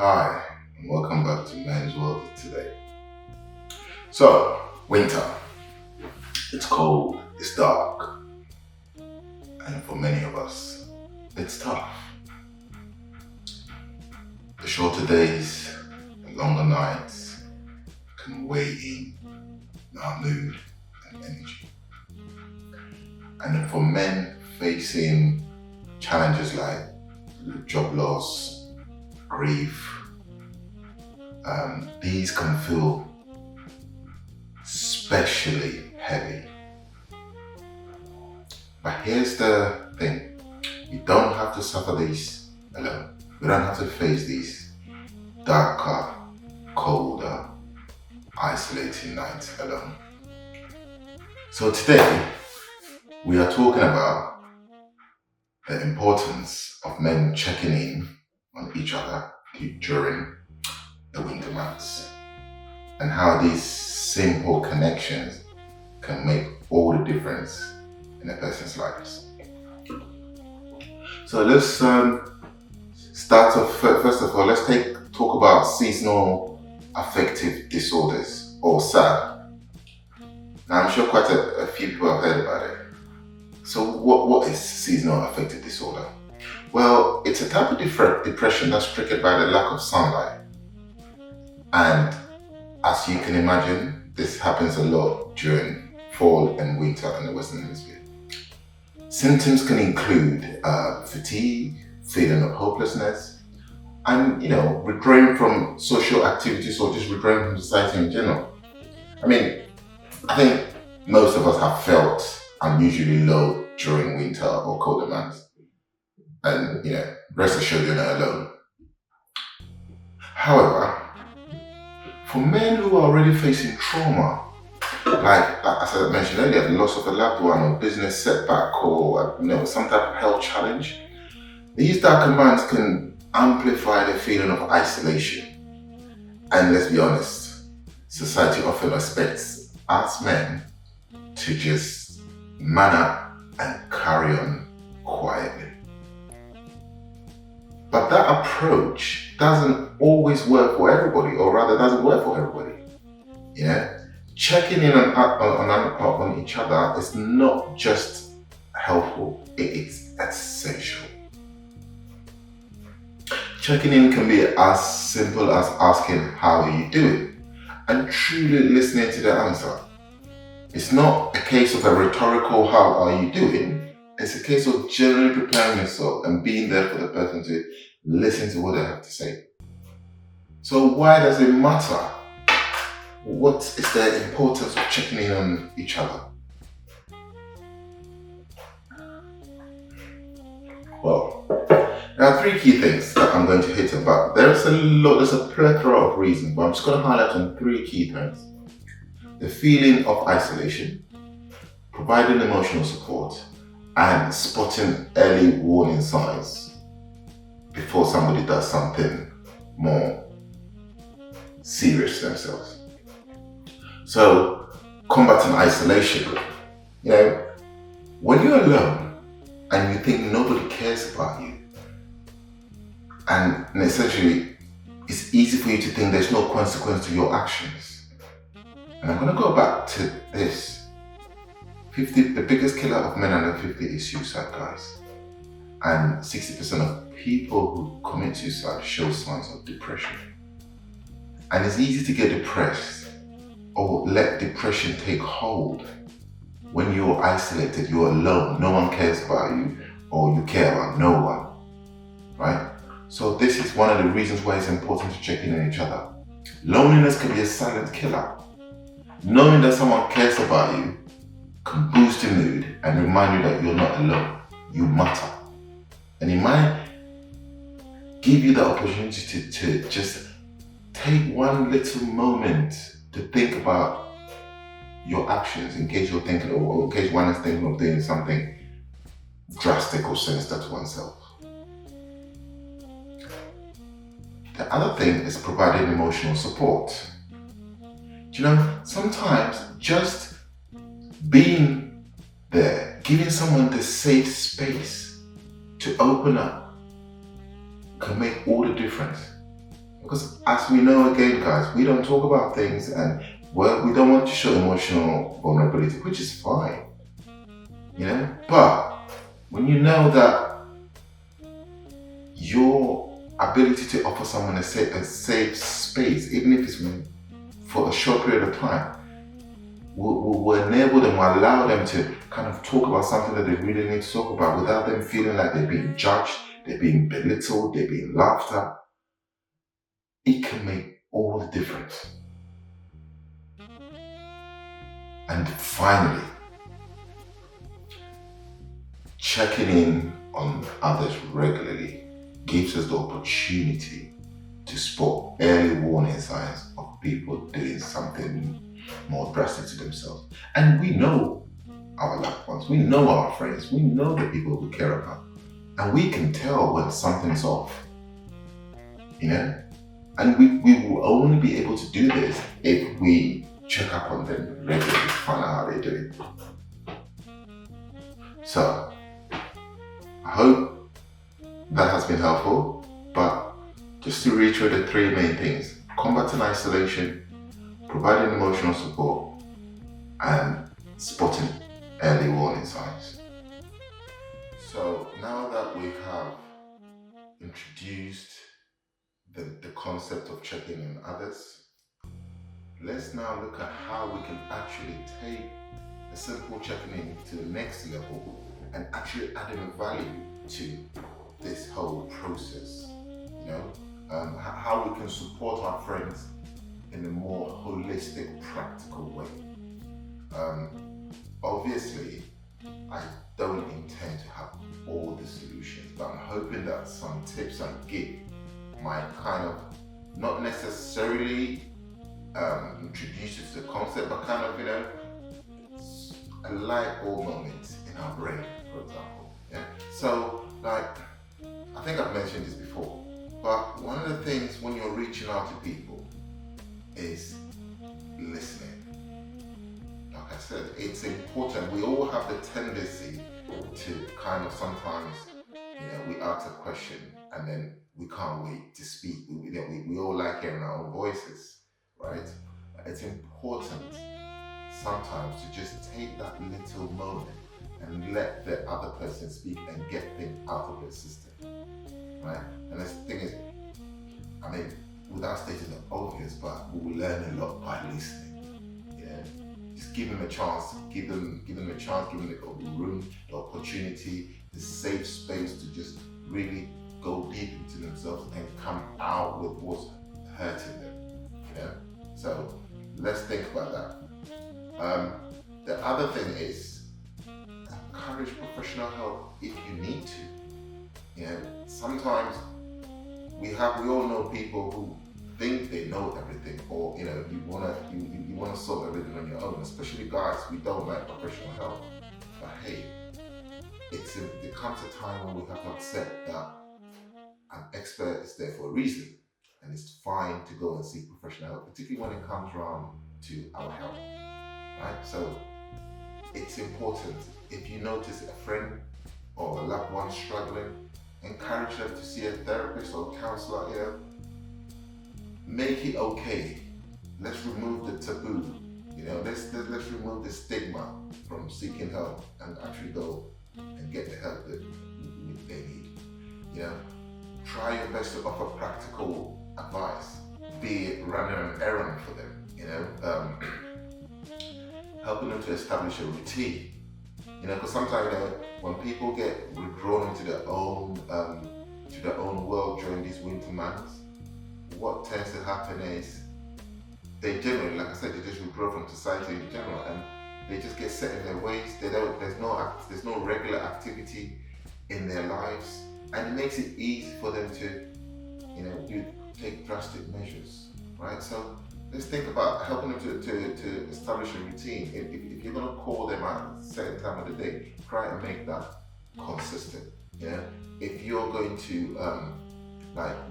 Hi, and welcome back to Men's World Today. So, winter. It's cold, it's dark, and for many of us, it's tough. The shorter days, the longer nights can weigh in our mood and energy. And for men facing challenges like job loss, grief, these can feel especially heavy. But here's the thing, you don't have to suffer these alone. You don't have to face these darker, colder, isolating nights alone. So today, we are talking about the importance of men checking in on each other during the winter months, and how these simple connections can make all the difference in a person's lives. So let's start off. First of all, let's talk about seasonal affective disorders, or SAD. Now, I'm sure quite a few people have heard about it. So what is seasonal affective disorder? Well, it's a type of depression that's triggered by the lack of sunlight. And as you can imagine, this happens a lot during fall and winter in the Western Hemisphere. Symptoms can include fatigue, feeling of hopelessness, and withdrawing from social activities or just withdrawing from society in general. I think most of us have felt unusually low during winter or colder months. And rest assured you're not alone. However, for men who are already facing trauma, like as I mentioned earlier, the loss of a loved one or business setback or some type of health challenge, these darker months can amplify the feeling of isolation. And let's be honest, society often expects us men to just man up and carry on quietly. But that approach doesn't always work for everybody, or rather doesn't work for everybody. Checking in on each other is not just helpful, it's essential. Checking in can be as simple as asking, how are you doing? And truly listening to the answer. It's not a case of a rhetorical, how are you doing? It's a case of genuinely preparing yourself and being there for the person to listen to what they have to say. So why does it matter? What is the importance of checking in on each other? Well, there are three key things that I'm going to hit about. There's a plethora of reasons, but I'm just going to highlight on three key things. The feeling of isolation, providing emotional support, and spotting early warning signs before somebody does something more serious themselves. So, combating isolation. When you're alone and you think nobody cares about you, and essentially it's easy for you to think there's no consequence to your actions. And I'm going to go back to this. The biggest killer of men under 50 is suicide, guys. And 60% of people who commit suicide show signs of depression. And it's easy to get depressed or let depression take hold when you're isolated, you're alone, no one cares about you, or you care about no one, right? So this is one of the reasons why it's important to check in on each other. Loneliness can be a silent killer. Knowing that someone cares about you can boost your mood and remind you that you're not alone, you matter. And it might give you the opportunity to just take one little moment to think about your actions in case you're thinking, or in case one is thinking of doing something drastic or sinister to oneself. The other thing is providing emotional support. Sometimes just being there, giving someone the safe space to open up can make all the difference. Because as we know again, guys, we don't talk about things and we don't want to show emotional vulnerability, which is fine, But when you know that your ability to offer someone a safe space, even if it's for a short period of time, will enable them, will allow them to kind of talk about something that they really need to talk about without them feeling like they're being judged, they're being belittled, they're being laughed at. It can make all the difference. And finally, checking in on others regularly gives us the opportunity to spot early warning signs of people doing something more drastic to themselves. And we know our loved ones, we know our friends, we know the people we care about. And we can tell when something's off, And we will only be able to do this if we check up on them regularly to find out how they're doing. So, I hope that has been helpful, but just to reiterate the three main things: combating isolation, providing emotional support, and spotting early warning signs. So now that we have introduced the concept of checking in others, let's now look at how we can actually take a simple checking in to the next level and actually adding value to this whole process. How we can support our friends in a more holistic, practical way. Obviously, I don't intend to have all the solutions, but I'm hoping that some tips I give might kind of not necessarily introduce you to the concept, but kind of, a light bulb moment in our brain, for example. Yeah. So, I think I've mentioned this before, but one of the things when you're reaching out to people is listening. Like I said, it's important. We all have the tendency to kind of sometimes, we ask a question and then we can't wait to speak. We all like hearing our own voices, right? It's important sometimes to just take that little moment and let the other person speak and get things out of their system, right? And the thing is, without stating the obvious, but we will learn a lot by listening. Just give them a chance, give them a chance, give them the room, the opportunity, the safe space to just really go deep into themselves and come out with what's hurting them. So let's think about that. The other thing is encourage professional help if you need to. Sometimes we all know people who think they know everything, or you wanna solve everything on your own. Especially guys, we don't like professional help. But hey, there comes a time when we have to accept that an expert is there for a reason, and it's fine to go and seek professional help, particularly when it comes around to our health. Right? So it's important. If you notice a friend or a loved one struggling, encourage them to see a therapist or counselor. Make it okay. Let's remove the taboo. Let's remove the stigma from seeking help and actually go and get the help that they need. Try your best to offer practical advice, be it running an errand for them. Helping them to establish a routine. Because sometimes when people get withdrawn into their own world during these winter months, what tends to happen is they generally, like I said, they just withdraw from society in general, and they just get set in their ways. There's no regular activity in their lives, and it makes it easy for them to take drastic measures, right? So let's think about helping them to establish a routine. If you're going to call them at a certain time of the day, try and make that consistent. If you're going to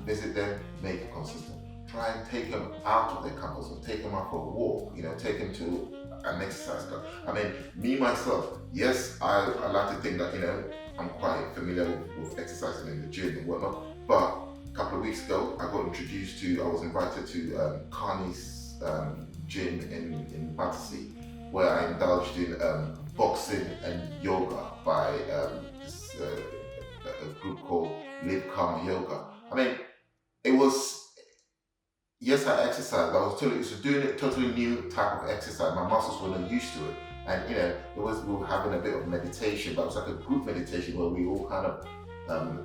visit them, make it consistent. Try and take them out of their comfort zone, take them out for a walk, take them to an exercise club. Me myself, yes, I like to think that I'm quite familiar with exercising in the gym and whatnot, but couple of weeks ago, I was invited to Carney's gym in Battersea, where I indulged in boxing and yoga by a group called Live Karma Yoga. I mean, it was, yes, I exercised, but it was doing a totally new type of exercise. My muscles were not used to it. And we were having a bit of meditation, but it was like a group meditation where we all kind of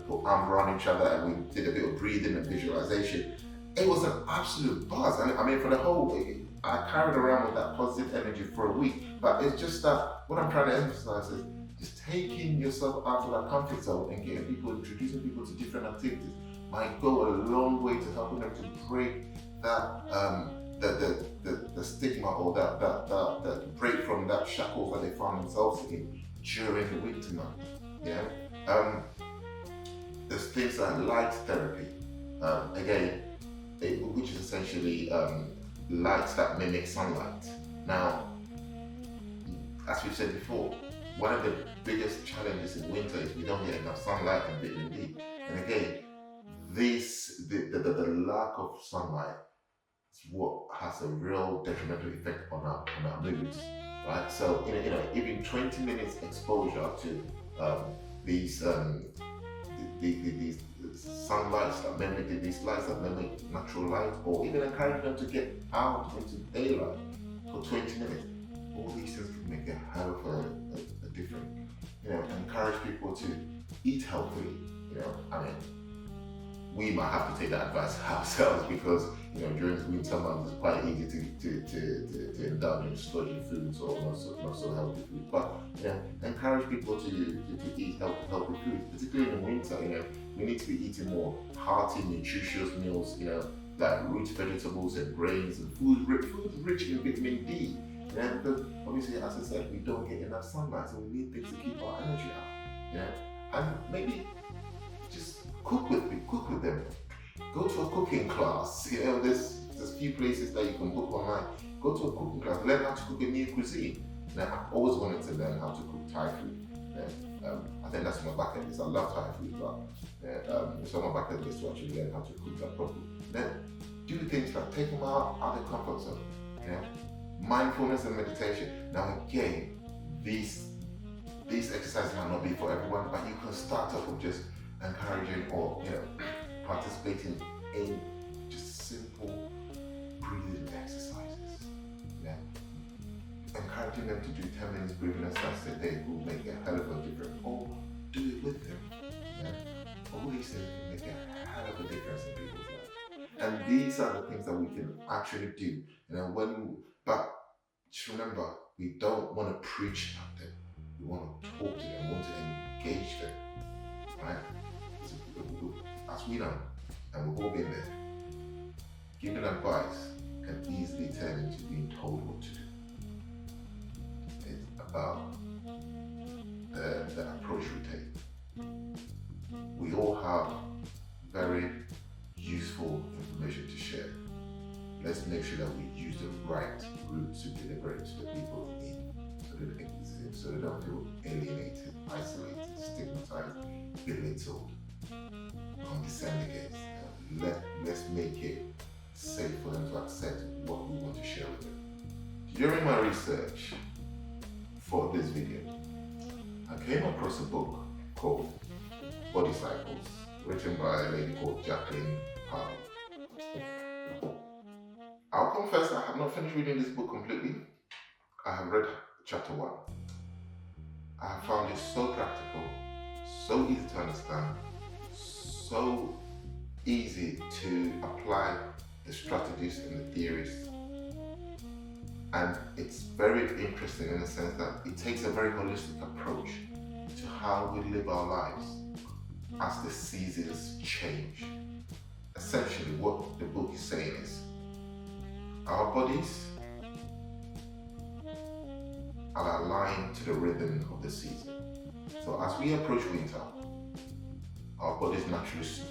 put arms around each other and we did a bit of breathing and visualization. It was an absolute buzz. And I mean, for the whole week, I carried around with that positive energy for a week. But it's just that what I'm trying to emphasize is just taking yourself out of that comfort zone and introducing people to different activities might go a long way to helping them to break that the stigma or that break from that shackles that they found themselves in during the winter months. There's things like light therapy, which is essentially lights that mimic sunlight. Now, as we've said before, one of the biggest challenges in winter is we don't get enough sunlight and vitamin D. And again, the lack of sunlight is what has a real detrimental effect on our moods, right? So even 20 minutes exposure to these sunlights that mimic these lights that mimic natural light, or even encourage them to get out into daylight for 20 minutes. All these things can make a hell of a difference. Encourage people to eat healthy. We might have to take that advice ourselves because during the winter months it's quite easy to indulge in sludgy foods or not so healthy foods. But encourage people to eat healthy foods, particularly in the winter. We need to be eating more hearty, nutritious meals. Like root vegetables and grains and food rich in vitamin D. Because obviously, as I said, we don't get enough sunlight, so we need things to keep our energy up. And maybe just cook with them. Go to a cooking class. There's few places that you can book online. Go to a cooking class. Learn how to cook a new cuisine. I've always wanted to learn how to cook Thai food. I think that's on my bucket list. I love Thai food, but it's on my bucket list to actually learn how to cook that properly. Then do things like take them out of their comfort zone. Mindfulness and meditation. Now again, these exercises might not be for everyone, but you can start off with just encouraging or participating in just simple breathing exercises. Encouraging them to do 10 minutes breathing exercises a day will make a hell of a difference. Or do it with them. All these things can make a hell of a difference in people's lives. And these are the things that we can actually do. But just remember, we don't want to preach at them. We want to talk to them, we want to engage them. Right? As we know, and we've all been there, giving advice can easily turn into being told what to do. It's about the approach we take. We all have very useful information to share. Let's make sure that we use the right route to deliver it to the people in need, so they don't feel alienated, isolated, stigmatized, belittled, condescended against. Let's make it safe for them to accept what we want to share with them. During my research for this video, I came across a book called Body Cycles, written by a lady called Jacqueline, Harvey. I'll confess I have not finished reading this book completely. I have read chapter 1. I have found it so practical, so easy to understand, so easy to apply the strategies and the theories. And it's very interesting in the sense that it takes a very holistic approach to how we live our lives as the seasons change. Essentially, what the book is saying is, our bodies are aligned to the rhythm of the season. So as we approach winter, our bodies naturally,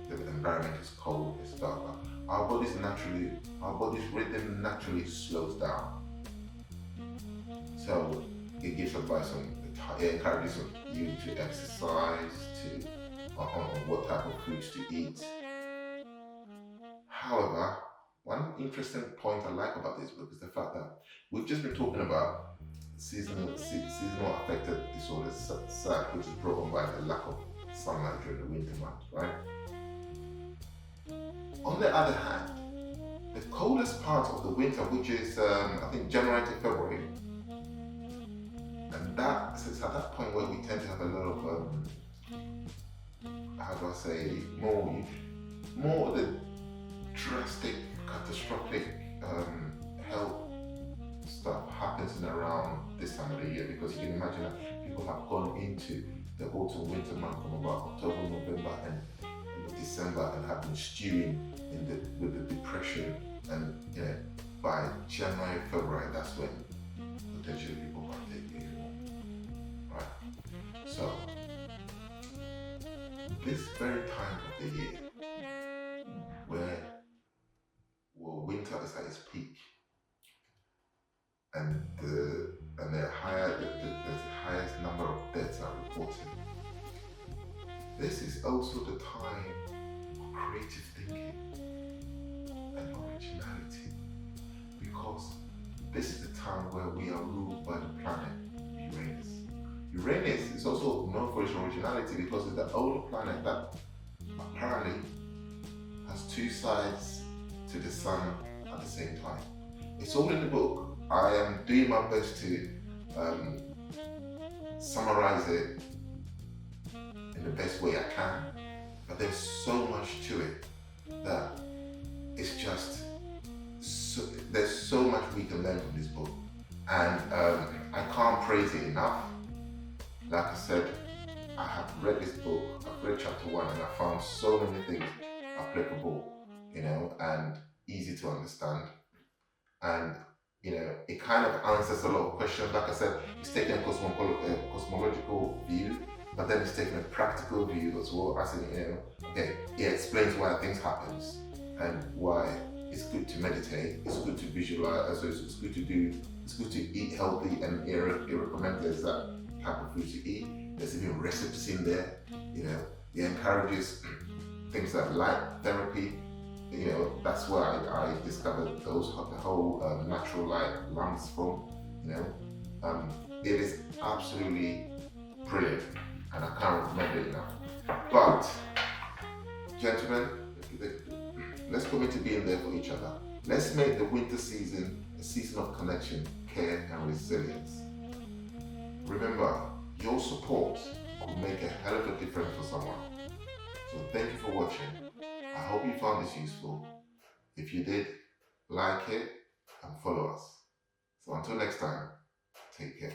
the environment is cold, it's darker. Our body's rhythm naturally slows down. So it gives advice on, it encourages you to exercise, to on what type of foods to eat. However, one interesting point I like about this book is the fact that we've just been talking about seasonal affective disorder, which is brought on by the lack of sunlight during the winter months, right? On the other hand, the coldest part of the winter, which is I think January to February, and it's at that point where we tend to have a lot of how do I say, more of the drastic, catastrophic health stuff happens in around this time of the year, because you can imagine that people have gone into the autumn winter month from about October, November and December, and have been stewing with the depression, and by January, February, that's when potentially people can't take it anymore, right? So this very time of the year where winter is at its peak, and the highest number of deaths are reported, this is also the time of creative thinking and originality, because this is the time where we are ruled by the planet Uranus. Uranus is also known for its originality because it's the only planet that apparently has two sides to the sun at the same time. It's all in the book. I am doing my best to summarize it in the best way I can, but there's so much to it that it's just there's so much we can learn from this book, and I can't praise it enough. Like I said, I have read this book, I've read chapter 1, and I found so many things applicable, and easy to understand. And, it kind of answers a lot of questions. Like I said, it's taking a cosmological view, but then it's taking a practical view as well. As in, it explains why things happen and why it's good to meditate, it's good to visualize, so it's good to eat healthy, and it recommends that type of food to eat. There's even recipes in there, it encourages things like light therapy. That's where I discovered the whole natural light lamps from. It is absolutely brilliant, and I can't recommend it enough. But, gentlemen, let's commit to being there for each other. Let's make the winter season a season of connection, care, and resilience. Remember, your support could make a hell of a difference for someone. So thank you for watching. I hope you found this useful. If you did, like it and follow us. So until next time, take care.